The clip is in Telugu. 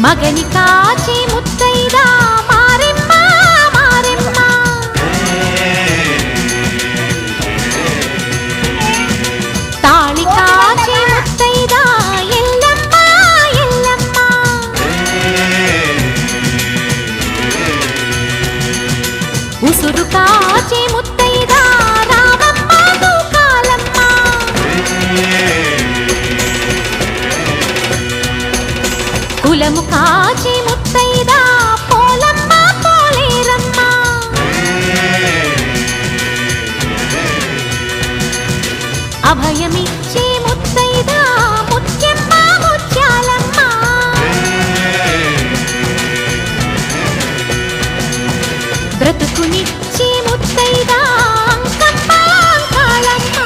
మగని కాచి ముత్తైదా మారెమ్మ మారెమ్మ తాళి కాచి ముత్తైదా ఎల్లమ్మ ఎల్లమ్మ ఉసురు కాచి ముత్తైదా రామమ్మ తూకాలమ్మ కులము కాచి ముత్తైదా పోలమ్మ పోలేరమ్మ అభయమిచ్చే ముత్తైదా ముత్యమ్మ ముత్యాలమ్మ బ్రతుకునిచ్చే ముత్తైదా అంకమ్మ అంకాళమ్మ